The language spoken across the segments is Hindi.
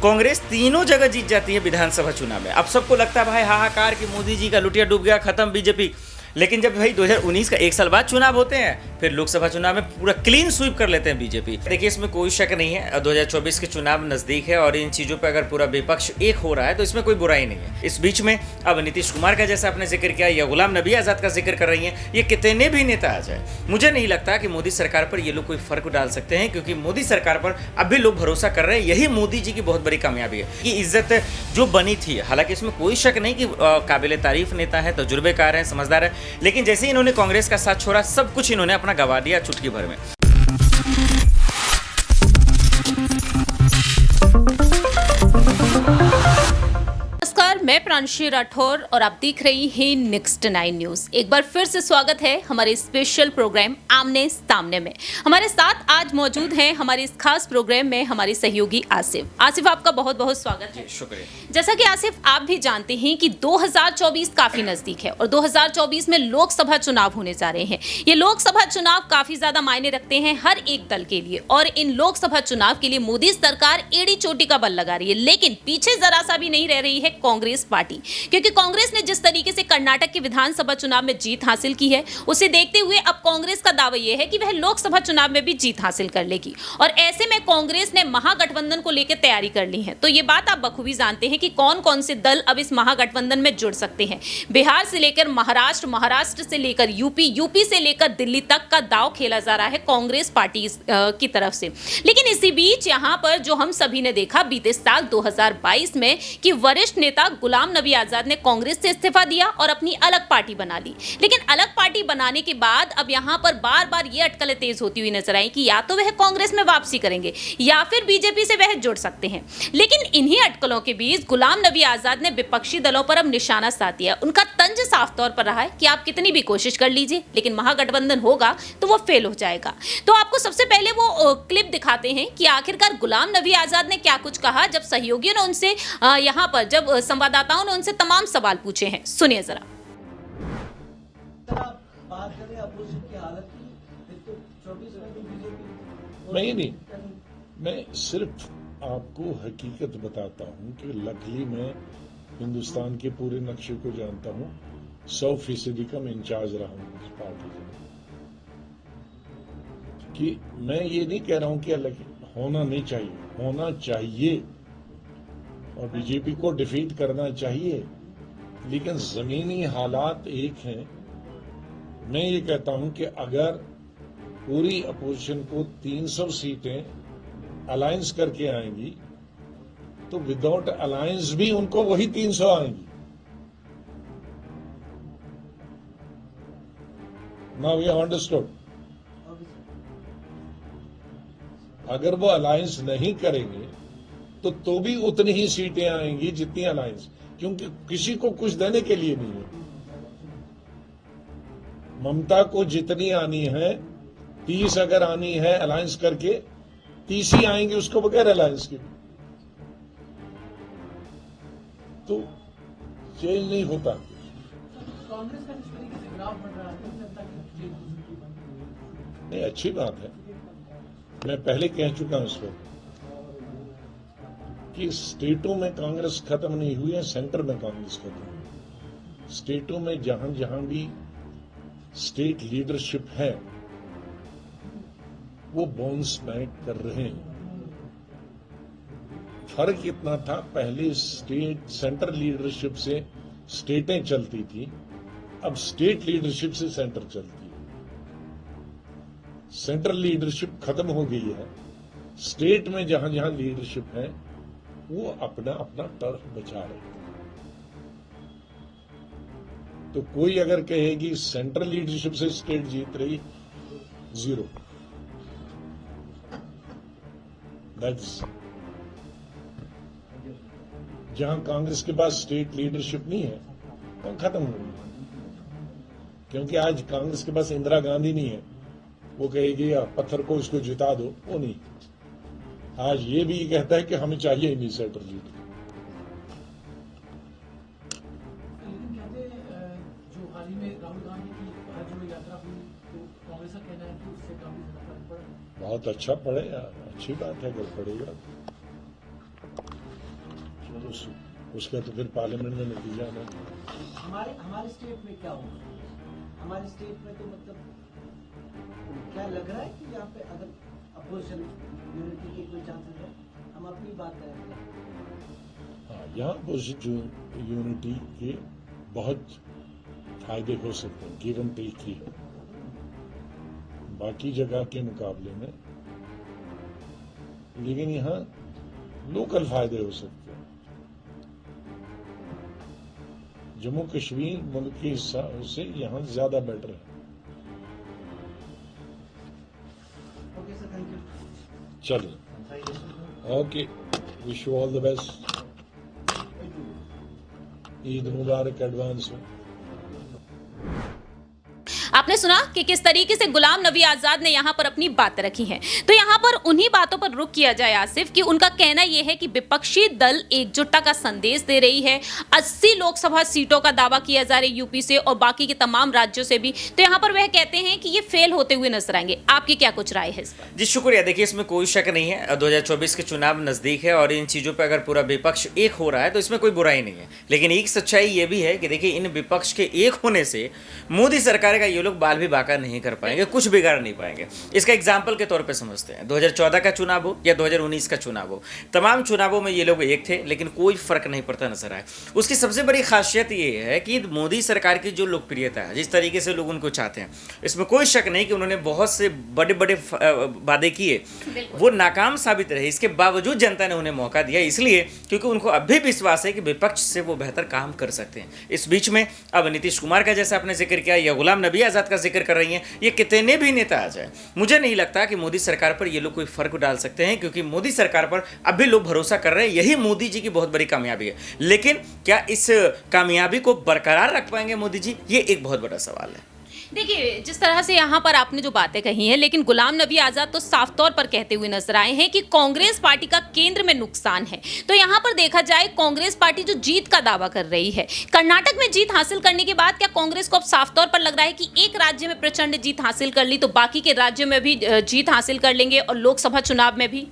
कांग्रेस तीनों जगह जीत जाती है विधानसभा चुनाव में। अब सबको लगता है भाई हाहाकार कि मोदी जी का लुटिया डूब गया, खत्म बीजेपी। लेकिन जब भाई 2019 का एक साल बाद चुनाव होते हैं, फिर लोकसभा चुनाव में पूरा क्लीन स्वीप कर लेते हैं बीजेपी। देखिए इसमें कोई शक नहीं है, 2024 के चुनाव नजदीक है और इन चीजों पर अगर पूरा विपक्ष एक हो रहा है तो इसमें कोई बुराई नहीं है। इस बीच में अब नीतीश कुमार का जैसा आपने जिक्र किया या गुलाम नबी आजाद का जिक्र कर रही हैं, ये कितने भी नेता आ जाए, मुझे नहीं लगता कि मोदी सरकार पर ये लोग कोई फर्क डाल सकते हैं, क्योंकि मोदी सरकार पर अब भी लोग भरोसा कर रहे हैं। यही मोदी जी की बहुत बड़ी कामयाबी है कि इज्जत जो बनी थी, हालांकि इसमें कोई शक नहीं कि काबिल तारीफ नेता है, तजुर्बेकार है, समझदार है, लेकिन जैसे ही इन्होंने कांग्रेस का साथ छोड़ा, सब कुछ इन्होंने अपना गवा दिया चुटकी भर में। मैं प्रांशी राठौर और आप देख रही हैं नेक्स्ट 9 न्यूज। एक बार फिर से स्वागत है हमारे स्पेशल प्रोग्राम आमने सामने में। हमारे साथ आज मौजूद हैं हमारे इस खास प्रोग्राम में हमारे सहयोगी आसिफ। आसिफ, आपका बहुत बहुत स्वागत है। शुक्रिया। जैसा कि आसिफ आप भी जानते हैं कि 2024 काफी नजदीक है और 2024 में लोकसभा चुनाव होने जा रहे हैं। ये लोकसभा चुनाव काफी ज्यादा मायने रखते हैं हर एक दल के लिए, और इन लोकसभा चुनाव के लिए मोदी सरकार एड़ी चोटी का बल लगा रही है। लेकिन पीछे जरा सा भी नहीं रह रही है कांग्रेस पार्टी, क्योंकि कांग्रेस ने जिस तरीके से कर्नाटक के विधानसभा चुनाव में जीत हासिल की है, उसे देखते हुए अब कांग्रेस का दावा यह है कि वह लोकसभा चुनाव में भी जीत हासिल कर लेगी। और ऐसे में कांग्रेस ने महागठबंधन को लेकर तैयारी कर ली है। तो ये बात आप बखूबी जानते हैं कि कौन कौन से दल अब इस महागठबंधन में जुड़ सकते हैं। बिहार से लेकर महाराष्ट्र, महाराष्ट्र से लेकर यूपी, यूपी से लेकर दिल्ली तक का दांव खेला जा रहा है कांग्रेस पार्टी की तरफ से। लेकिन इसी बीच यहां पर जो हम सभी ने देखा बीते साल 2022 में कि वरिष्ठ नेता गुलाम नबी आजाद ने कांग्रेस से इस्तीफा दिया और अपनी अलग पार्टी बना ली। लेकिन अलग पार्टी बनाने के बाद अब यहां पर बार बार ये अटकलें तेज होती हुई नजर आई कि या तो वह कांग्रेस में वापसी करेंगे या फिर बीजेपी से वह जुड़ सकते हैं। लेकिन इन्हीं अटकलों के बीच गुलाम नबी आजाद ने विपक्षी दलों पर अब निशाना साध दिया। उनका तंज साफ तौर पर रहा है कि आप कितनी भी कोशिश कर लीजिए, लेकिन महागठबंधन होगा तो वो फेल हो जाएगा। तो आपको सबसे पहले वो क्लिप दिखाते हैं कि आखिरकार गुलाम नबी आजाद ने क्या कुछ कहा जब सहयोगियों ने उनसे यहां पर जब संवाददाताओं ने उनसे तमाम सवाल पूछे हैं। सुनिए जरा। नहीं, मैं सिर्फ आपको हकीकत बताता हूं कि लखली में हिंदुस्तान के पूरे नक्शे को जानता हूं। 100% का मैं इंचार्ज रहा हूं इस पार्टी का। कि मैं ये नहीं कह रहा हूं कि अलग होना नहीं चाहिए, होना चाहिए और बीजेपी को डिफीट करना चाहिए, लेकिन जमीनी हालात एक हैं। मैं ये कहता हूं कि अगर पूरी अपोजिशन को 300 सीटें अलायंस करके आएंगी तो विदाउट अलायंस भी उनको वही 300 आएंगी। Now we have understood. अगर वो अलायंस नहीं करेंगे तो भी उतनी ही सीटें आएंगी जितनी अलायंस, क्योंकि किसी को कुछ देने के लिए नहीं है। ममता को जितनी आनी है 30 अगर आनी है अलायंस करके, 30 ही आएंगे उसको बगैर अलायंस के। तो चेंज नहीं होता। कांग्रेस का इस तरीके से ग्राफ बढ़ रहा है, नहीं, अच्छी बात है। मैं पहले कह चुका हूं इस पर कि स्टेटों में कांग्रेस खत्म नहीं हुई है, सेंटर में कांग्रेस खत्म हुई। स्टेटों में जहां जहां भी स्टेट लीडरशिप है वो बाउंस बैक कर रहे हैं। फर्क इतना था, पहले स्टेट सेंटर लीडरशिप से स्टेटें चलती थी, अब स्टेट लीडरशिप से सेंटर चलती है। सेंट्रल लीडरशिप खत्म हो गई है, स्टेट में जहां जहां लीडरशिप है वो अपना अपना टर्फ बचा रहे हैं। तो कोई अगर कहेगी सेंट्रल लीडरशिप से स्टेट जीत रही, जीरो। दैट्स जहां कांग्रेस के पास स्टेट लीडरशिप नहीं है वो खत्म हो गई। क्योंकि आज कांग्रेस के पास इंदिरा गांधी नहीं है, वो कहेगी या पत्थर को इसको जिता दो, वो नहीं। आज ये भी कहता है कि हमें चाहिए ही नहीं सेंट्रल लीडर। लेकिन कहते जो हाल ही में राहुल गांधी की भारत जोड़ो यात्रा हुई, तो कांग्रेस का कहना है कि उससे काफी ज्यादा फर्क पड़ा। बहुत अच्छा पड़ेगा, अच्छी बात है अगर पड़ेगा। उसका तो फिर पार्लियामेंट में नतीजा आना। हमारे स्टेट में क्या होगा? हमारे स्टेट में तो मतलब क्या लग रहा है कि यहाँ पे अगर अपोजिशन यूनिटी के कोई चांसेस है? हम अपनी बात करेंगे। हाँ, यहाँ अपोजिशन यूनिटी के बहुत फायदे हो सकते हैं, गिव एंड टेक ही बाकी जगह के मुकाबले में, लेकिन यहाँ लोकल फायदे हो सकते हैं। जम्मू कश्मीर मुल्क के हिस्सा से यहाँ ज्यादा बेटर है। Okay sir, thank you. चलो, okay, wish you all the best. Eid मुबारक एडवांस में। आपने सुना कि किस तरीके से गुलाम नबी आजाद ने यहाँ पर अपनी बातें रखी हैं। तो यहाँ पर उन्हीं बातों पर रुक किया जाए आसिफ, कि उनका कहना यह है कि विपक्षी दल एकजुटता का संदेश दे रही है। 80 लोकसभा सीटों का दावा किया जा रहा है यूपी से और बाकी के तमाम राज्यों से भी। तो यहाँ पर वह कहते हैं कि ये फेल होते हुए नजर आएंगे। आपकी क्या कुछ राय है इस पर? जी शुक्रिया। देखिए, इसमें कोई शक नहीं है, 2024 के चुनाव नजदीक है और इन चीज़ों पर अगर पूरा विपक्ष एक हो रहा है तो इसमें कोई बुराई नहीं है। लेकिन एक सच्चाई ये भी है कि देखिए, इन विपक्ष के एक होने से मोदी सरकार का ये लोग बाल भी बाका नहीं कर पाएंगे, कुछ बिगाड़ नहीं पाएंगे। इसका एग्जाम्पल के तौर पे समझते हैं, 2014 का चुनाव हो या 2019 का चुनाव हो, तमाम चुनावों में ये लोग एक थे लेकिन कोई फर्क नहीं पड़ता नजर आया। उसकी सबसे बड़ी खासियत ये है कि मोदी सरकार की जो लोकप्रियता है, जिस तरीके से लोग उनको चाहते हैं, इसमें कोई शक नहीं कि उन्होंने बहुत से बड़े बड़े वादे किए, वो नाकाम साबित रहे। इसके बावजूद जनता ने उन्हें मौका दिया, इसलिए क्योंकि उनको अब भी विश्वास है कि विपक्ष से वो बेहतर काम कर सकते हैं। इस बीच में अब नीतीश कुमार का जैसा आपने जिक्र किया या गुलाम नबी आजाद का जिक्र कर रही हैं, ये कितने भी नेता आ जाए, मुझे नहीं लगता कि मोदी सरकार पर ये लोग कोई फर्क डाल सकते हैं, क्योंकि मोदी सरकार पर अभी लोग भरोसा कर रहे हैं। यही मोदी जी की बहुत बड़ी कामयाबी है। लेकिन क्या इस कामयाबी को बरकरार रख पाएंगे मोदी जी, ये एक बहुत बड़ा सवाल है। देखिए, जिस तरह से यहाँ पर आपने जो बातें कही हैं, लेकिन गुलाम नबी आजाद तो साफ तौर पर कहते हुए नजर आए हैं कि कांग्रेस पार्टी का केंद्र में नुकसान है। तो यहाँ पर देखा जाए, कांग्रेस पार्टी जो जीत का दावा कर रही है, कर्नाटक में जीत हासिल करने के बाद क्या कांग्रेस को अब साफ तौर पर लग रहा है कि एक राज्य में प्रचंड जीत हासिल कर ली तो बाकी के राज्यों में भी जीत हासिल कर लेंगे और लोकसभा चुनाव में भी?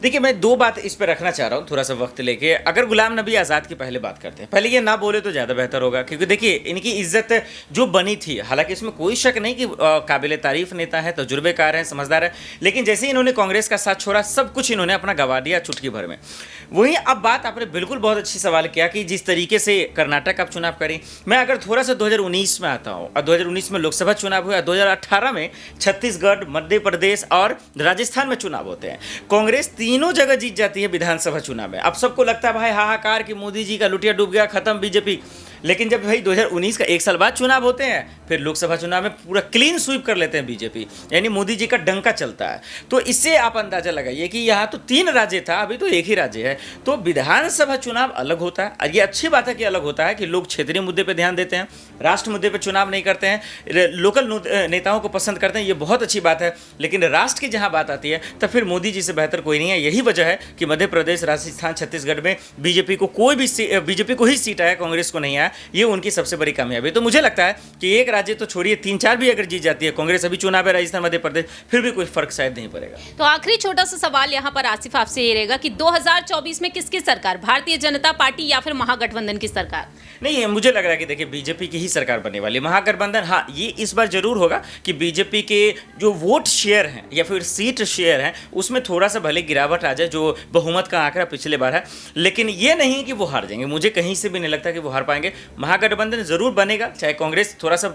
देखिए, मैं दो बात इस पर रखना चाह रहा हूँ, थोड़ा सा वक्त लेके। अगर गुलाम नबी आज़ाद की पहले बात करते हैं, पहले ये ना बोले तो ज़्यादा बेहतर होगा, क्योंकि देखिए इनकी इज्जत जो बनी थी, हालांकि इसमें कोई शक नहीं कि काबिल तारीफ नेता है, तजुर्बेकार है, समझदार है, लेकिन जैसे ही इन्होंने कांग्रेस का साथ छोड़ा, सब कुछ इन्होंने अपना गवा दिया चुटकी भर में। वहीं अब बात आपने बिल्कुल बहुत अच्छी सवाल किया कि जिस तरीके से कर्नाटक अब चुनाव करें, मैं अगर थोड़ा सा 2019 में आता हूँ, और 2019 में लोकसभा चुनाव हुआ, 2018 में छत्तीसगढ़, मध्य प्रदेश और राजस्थान में चुनाव होते हैं। कांग्रेस तीनों जगह जीत जाती है विधानसभा चुनाव में। अब सबको लगता है भाई हाहाकार कि मोदी जी का लुटिया डूब गया, खत्म बीजेपी। लेकिन जब भाई 2019 का एक साल बाद चुनाव होते हैं, फिर लोकसभा चुनाव में पूरा क्लीन स्वीप कर लेते हैं बीजेपी, यानी मोदी जी का डंका चलता है। तो इससे आप अंदाजा लगाइए कि यहाँ तो 3 राज्य था, अभी तो एक ही राज्य है। तो विधानसभा चुनाव अलग होता है, और ये अच्छी बात है कि अलग होता है कि लोग क्षेत्रीय मुद्दे पर ध्यान देते हैं, राष्ट्र मुद्दे पर चुनाव नहीं करते हैं, लोकल नेताओं को पसंद करते हैं, ये बहुत अच्छी बात है। लेकिन राष्ट्र की जहाँ बात आती है, तब फिर मोदी जी से बेहतर कोई नहीं है। यही वजह है कि मध्य प्रदेश, राजस्थान, छत्तीसगढ़ में बीजेपी को ही सीट आया, कांग्रेस को नहीं आया। ये उनकी सबसे बड़ी कामयाबी। तो मुझे लगता है कि एक राज्य तो छोड़िए, 3-4 भी अगर जीत जाती है कांग्रेस, अभी चुनाव है राजस्थान, मध्य प्रदेश, फिर भी कोई फर्क शायद नहीं पड़ेगा। तो आखिरी छोटा सा सवाल यहाँ पर आसिफ आपसे ये रहेगा कि 2024 में किसकी सरकार, भारतीय जनता पार्टी या फिर महागठबंधन की सरकार? नहीं, मुझे लग रहा है कि देखिए बीजेपी की ही सरकार बनने वाली। महागठबंधन, हाँ, ये इस बार जरूर होगा कि बीजेपी के जो वोट शेयर हैं या फिर सीट शेयर हैं, उसमें थोड़ा सा भले गिरावट आ जाए, जो बहुमत का आंकड़ा पिछले बार है, लेकिन ये नहीं कि वो हार जाएंगे। मुझे कहीं से भी नहीं लगता कि वो हार पाएंगे। महागठबंधन जरूर बनेगा, चाहे कांग्रेस थोड़ा सा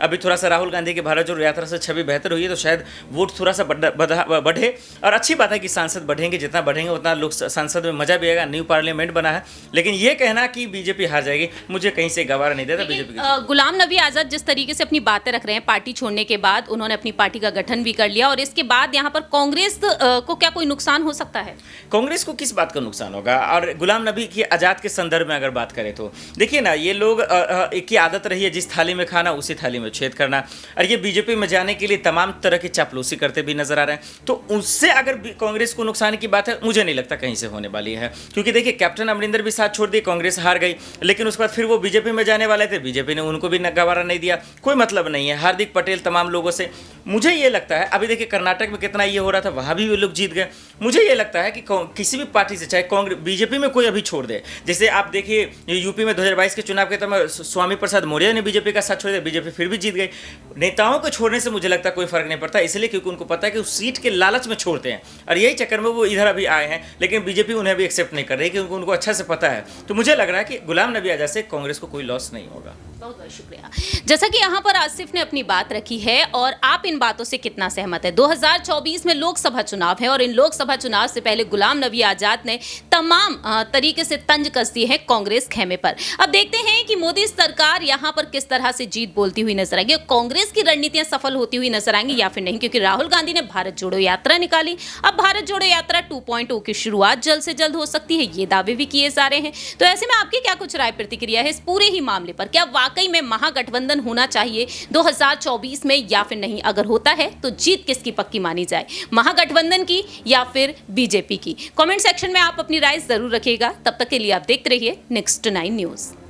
अभी थोड़ा सा राहुल गांधी के भारत जोड़ो यात्रा से छवि बेहतर हुई है, तो शायद वोट थोड़ा सा बढ़े। और अच्छी बात है कि सांसद बढ़ेंगे, जितना बढ़ेंगे उतना लोग सांसद में मजा भी आएगा, न्यू पार्लियामेंट बना है। लेकिन ये कहना कि बीजेपी हार जाएगी, मुझे कहीं से गवारा नहीं देता बीजेपी। गुलाम नबी आजाद जिस तरीके से अपनी बातें रख रहे हैं, पार्टी छोड़ने के बाद उन्होंने अपनी पार्टी का गठन भी कर लिया, और इसके बाद यहाँ पर कांग्रेस को क्या कोई नुकसान हो सकता है? कांग्रेस को किस बात का नुकसान होगा? और गुलाम नबी की आजाद के संदर्भ में अगर बात करें तो देखिए ना, ये लोग एक ही आदत रही है, जिस थाली में खाना उसी थाली में छेद करना, और ये बीजेपी में जाने के लिए तमाम तरह की चापलूसी करते भी नजर आ रहे हैं। तो उससे अगर कांग्रेस को नुकसान की बात है, मुझे नहीं लगता कहीं से होने वाली है, क्योंकि देखिए कैप्टन अमरिंदर भी साथ छोड़ दिए, कांग्रेस हार गई, लेकिन उसके बाद फिर वो बीजेपी में जाने वाले थे, बीजेपी ने उनको भी गवारा नहीं दिया, कोई मतलब नहीं है। हार्दिक पटेल तमाम लोगों से, मुझे ये लगता है, अभी देखिए कर्नाटक में कितना ये हो रहा था, वहां भी वे लोग जीत गए। मुझे ये लगता है कि किसी भी पार्टी से, चाहे कांग्रेस बीजेपी में कोई अभी छोड़ दे, जैसे आप देखिए यूपी में 2022 के चुनाव के समय स्वामी प्रसाद मौर्य ने बीजेपी का साथ छोड़ दिया, बीजेपी फिर भी जीत गई। नेताओं को छोड़ने से मुझे लगता है कोई फर्क नहीं पड़ता, इसलिए क्योंकि उनको पता है कि उस सीट के लालच में छोड़ते हैं, और यही चक्कर में वो इधर अभी आए हैं, लेकिन बीजेपी उन्हें भी एक्सेप्ट नहीं कर रही, क्योंकि उनको अच्छा से पता है। तो मुझे लग रहा है कि गुलाम नबी आजाद से कांग्रेस को कोई लॉस नहीं होगा। बहुत बहुत शुक्रिया। जैसा कि यहाँ पर आसिफ ने अपनी बात रखी है, और आप इन बातों से कितना सहमत है? 2024 में लोकसभा चुनाव है, और इन लोकसभा चुनाव से पहले गुलाम नबी आजाद ने तमाम तरीके से तंज कस दी है कांग्रेस खेमे पर। अब देखते हैं कि मोदी सरकार यहाँ पर किस तरह से जीत बोलती हुई नजर आएगी, कांग्रेस की रणनीतियां सफल होती हुई नजर आएंगी या फिर नहीं, क्योंकि राहुल गांधी ने भारत जोड़ो यात्रा निकाली। अब भारत जोड़ो यात्रा 2.0 की शुरुआत जल्द से जल्द हो सकती है, ये दावे भी किए जा रहे हैं। तो ऐसे में आपकी क्या कुछ राय प्रतिक्रिया है इस पूरे ही मामले पर? क्या वाकई में महागठबंधन होना चाहिए 2024 में या फिर नहीं? अगर होता है तो जीत किसकी पक्की मानी जाए, महागठबंधन की या फिर बीजेपी की? कमेंट सेक्शन में आप अपनी राय जरूर रखिएगा। तब तक के लिए आप देखते रहिए नेक्स्ट 9 न्यूज।